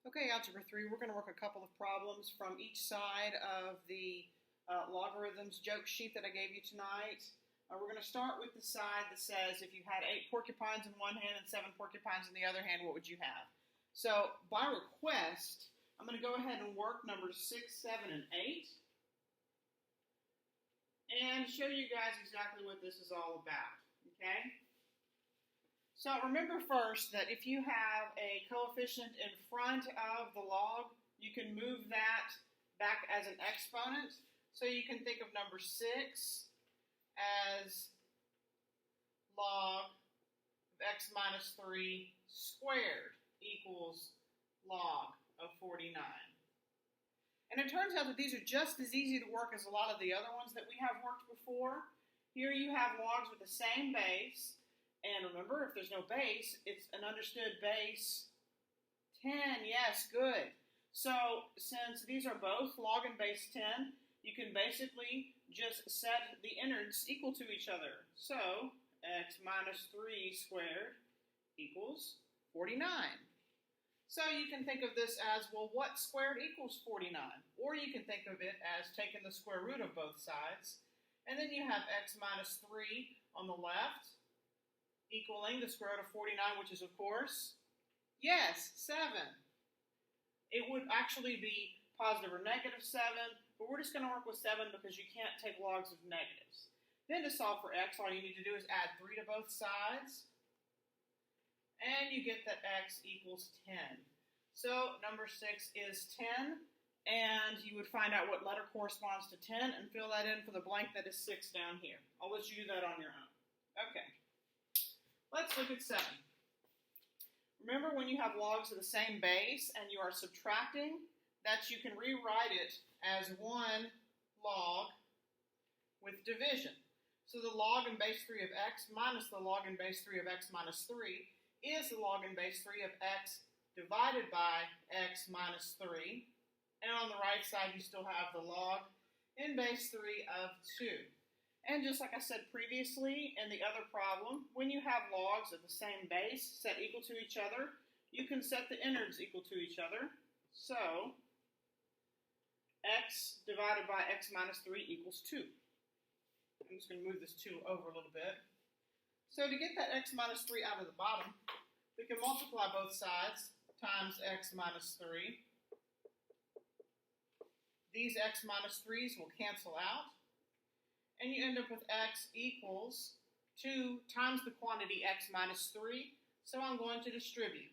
Okay, Algebra 3, we're going to work a couple of problems from each side of the logarithms joke sheet that I gave you tonight. We're going to start with the side that says if you had 8 porcupines in one hand and 7 porcupines in the other hand, what would you have? So by request, I'm going to go ahead and work numbers 6, 7, and 8 and show you guys exactly what this is all about, okay? So remember first that if you have a coefficient in front of the log, you can move that back as an exponent. So you can think of number 6 as log of x minus 3 squared equals log of 49. And it turns out that these are just as easy to work as a lot of the other ones that we have worked before. Here you have logs with the same base. And remember, if there's no base, it's an understood base 10. Yes, good. So since these are both log and base 10, you can basically just set the innards equal to each other. So x minus 3 squared equals 49. So you can think of this as, well, what squared equals 49? Or you can think of it as taking the square root of both sides. And then you have x minus 3 on the left equaling the square root of 49, which is, of course, yes, 7. It would actually be positive or negative 7, but we're just going to work with 7 because you can't take logs of negatives. Then to solve for x, all you need to do is add 3 to both sides, and you get that x equals 10. So number 6 is 10, and you would find out what letter corresponds to 10 and fill that in for the blank that is 6 down here. I'll let you do that on your own. Okay. Let's look at 7. Remember, when you have logs of the same base and you are subtracting, that you can rewrite it as 1 log with division. So the log in base 3 of x minus the log in base 3 of x minus 3 is the log in base 3 of x divided by x minus 3. And on the right side, you still have the log in base 3 of 2. And just like I said previously in the other problem, when you have logs of the same base set equal to each other, you can set the innards equal to each other. So x divided by x minus 3 equals 2. I'm just going to move this 2 over a little bit. So to get that x minus 3 out of the bottom, we can multiply both sides times x minus 3. These x minus 3's will cancel out. And you end up with x equals 2 times the quantity x minus 3. So I'm going to distribute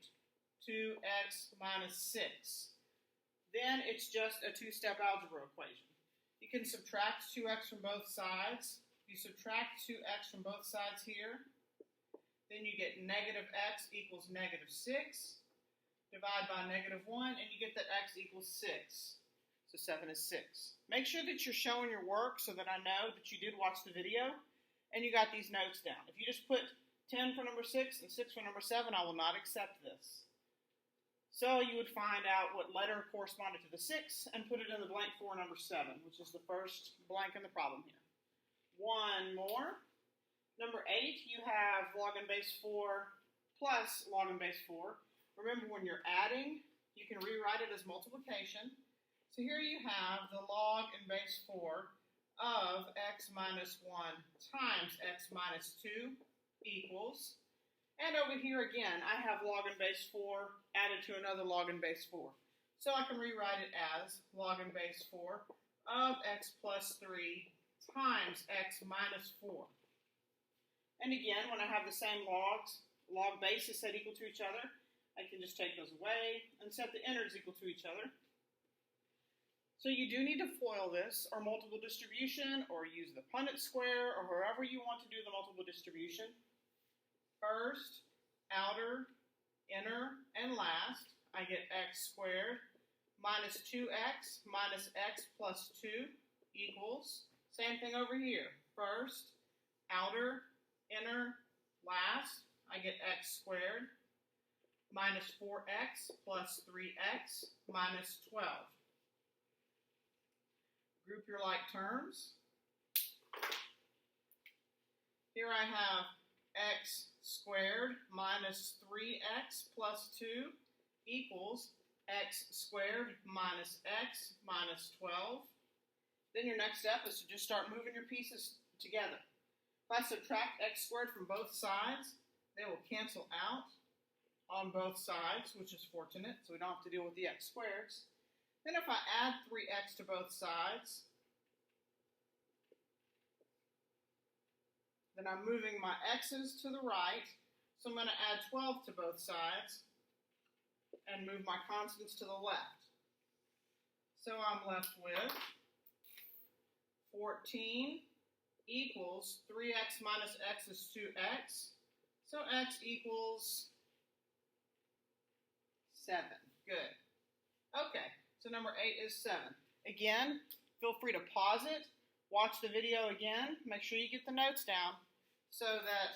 2x minus 6. Then it's just a two-step algebra equation. You can subtract 2x from both sides. You subtract 2x from both sides here. Then you get negative x equals negative 6. Divide by negative 1, and you get that x equals 6. So 7 is 6. Make sure that you're showing your work so that I know that you did watch the video and you got these notes down. If you just put 10 for number 6 and 6 for number 7, I will not accept this. So you would find out what letter corresponded to the 6 and put it in the blank for number 7, which is the first blank in the problem here. One more. Number 8, you have log in base 4 plus log in base 4. Remember, when you're adding, you can rewrite it as multiplication. So here you have the log in base 4 of x minus 1 times x minus 2 equals, and over here again, I have log in base 4 added to another log in base 4. So I can rewrite it as log in base 4 of x plus 3 times x minus 4. And again, when I have the same logs, log bases set equal to each other, I can just take those away and set the innards equal to each other. So you do need to FOIL this, or multiple distribution, or use the Punnett square, or however you want to do the multiple distribution. First, outer, inner, and last, I get x squared minus 2x minus x plus 2 equals, same thing over here. First, outer, inner, last, I get x squared minus 4x plus 3x minus 12. Group your like terms. Here I have x squared minus 3x plus 2 equals x squared minus x minus 12. Then your next step is to just start moving your pieces together. If I subtract x squared from both sides, they will cancel out on both sides, which is fortunate, so we don't have to deal with the x squareds. Then if I add 3x to both sides, then I'm moving my x's to the right, so I'm going to add 12 to both sides and move my constants to the left. So I'm left with 14 equals 3x minus x is 2x, so x equals 7. Good. Okay, so number 8 is 7. Again, feel free to pause it, watch the video again, make sure you get the notes down so that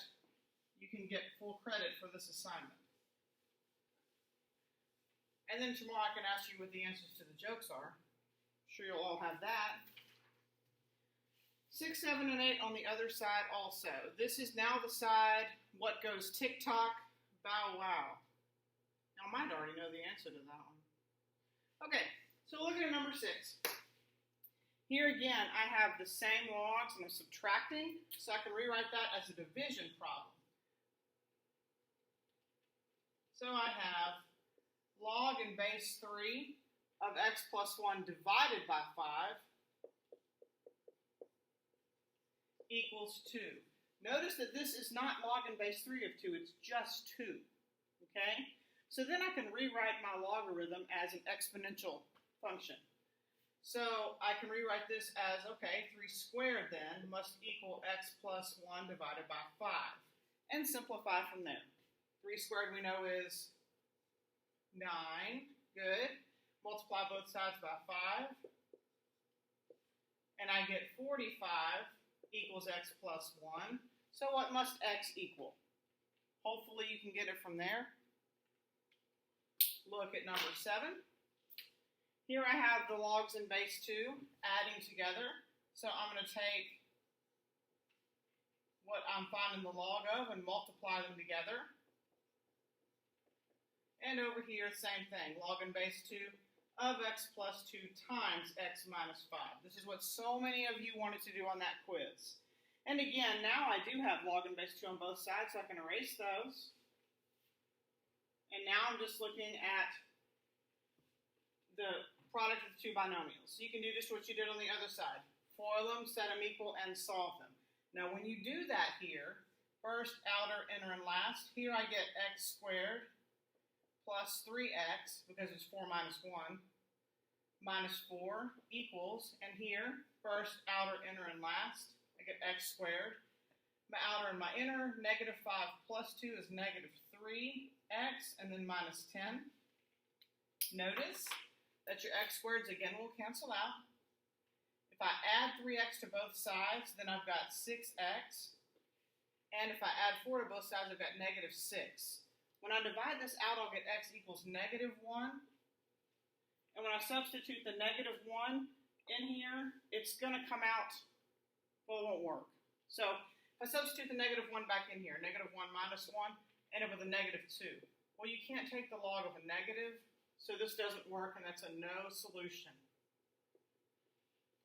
you can get full credit for this assignment. And then tomorrow I can ask you what the answers to the jokes are. I'm sure you'll all have that. 6, 7, and 8 on the other side also. This is now the side, what goes tick-tock, bow-wow. Now, I might already know the answer to that one. Okay, so look at number 6. Here again, I have the same logs and I'm subtracting, so I can rewrite that as a division problem. So I have log in base 3 of x plus 1 divided by 5 equals 2. Notice that this is not log in base 3 of 2, it's just 2. Okay? So then I can rewrite my logarithm as an exponential function. So I can rewrite this as, okay, 3 squared then must equal x plus 1 divided by 5. And simplify from there. 3 squared we know is 9. Good. Multiply both sides by 5. And I get 45 equals x plus 1. So what must x equal? Hopefully you can get it from there. Look at number 7. Here I have the logs in base 2 adding together. So I'm going to take what I'm finding the log of and multiply them together. And over here, same thing, log in base 2 of x plus 2 times x minus 5. This is what so many of you wanted to do on that quiz. And again, now I do have log in base 2 on both sides, so I can erase those. And now I'm just looking at the product of the two binomials. So you can do just what you did on the other side. FOIL them, set them equal, and solve them. Now when you do that here, first, outer, inner, and last, here I get x squared plus 3x, because it's 4 minus 1, minus 4 equals, and here, first, outer, inner, and last, I get x squared. My outer and my inner, negative 5 plus 2 is negative 3x, and then minus 10. Notice that your x squareds, again, will cancel out. If I add 3x to both sides, then I've got 6x. And if I add 4 to both sides, I've got negative 6. When I divide this out, I'll get x equals negative 1. And when I substitute the negative 1 in here, it's going to come out, well, it won't work. So if I substitute the negative 1 back in here, negative 1 minus 1, end up with a negative 2. Well, you can't take the log of a negative, so this doesn't work, and that's a no solution.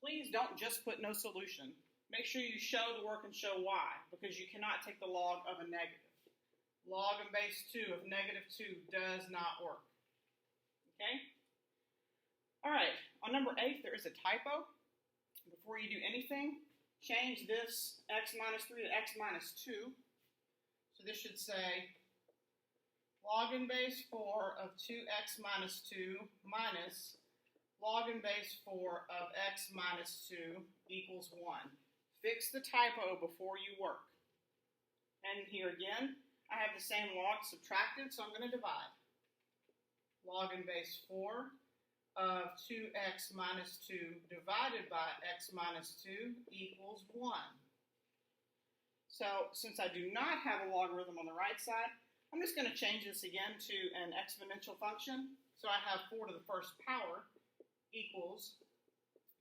Please don't just put no solution. Make sure you show the work and show why, because you cannot take the log of a negative. Log in base 2 of negative 2 does not work. Okay? All right, on number 8, there is a typo. Before you do anything, change this x minus 3 to x minus 2. So this should say log in base 4 of 2x minus 2 minus log in base 4 of x minus 2 equals 1. Fix the typo before you work. And here again, I have the same log subtracted, so I'm going to divide. Log in base 4 of 2x minus 2 divided by x minus 2 equals 1. So since I do not have a logarithm on the right side, I'm just going to change this again to an exponential function. So I have 4 to the first power equals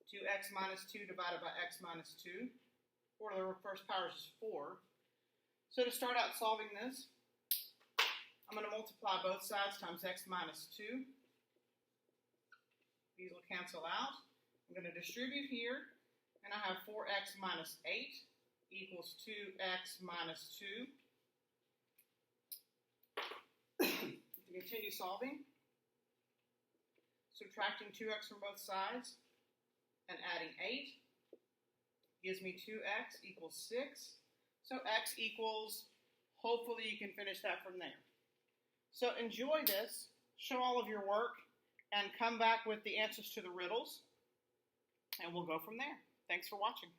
2x minus 2 divided by x minus 2. 4 to the first power is 4. So to start out solving this, I'm going to multiply both sides times x minus 2. These will cancel out. I'm going to distribute here, and I have 4x minus 8 equals 2x minus 2. Continue solving. Subtracting 2x from both sides and adding 8 gives me 2x equals 6. So x equals, hopefully you can finish that from there. So enjoy this, show all of your work, and come back with the answers to the riddles, and we'll go from there. Thanks for watching.